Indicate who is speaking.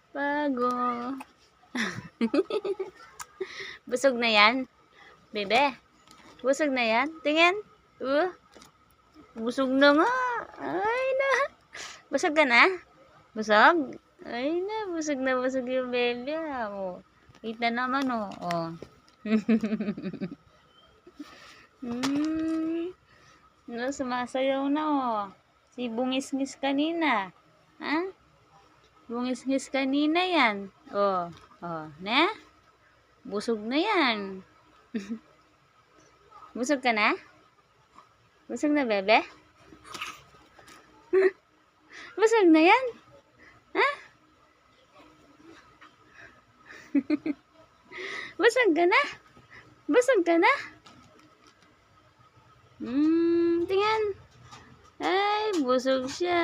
Speaker 1: Bago. Busog na yan? Bebe, busog na yan? Tingin. Busog na nga. Ay na. Busog ka na? Busog? Ay na, busog yung bebe. Oh. Kita naman, oh. Oh. Sumasayaw na, oh. Si Bungis-ngis kanina. Ha? Bungis-ngis kanina yan. Oh. Oh. Na? Busog na yan. Busog ka na? Busog na, bebe? Busog na yan? Ha? Busog ka na? Busog ka na? Tingnan. Ay, busog siya.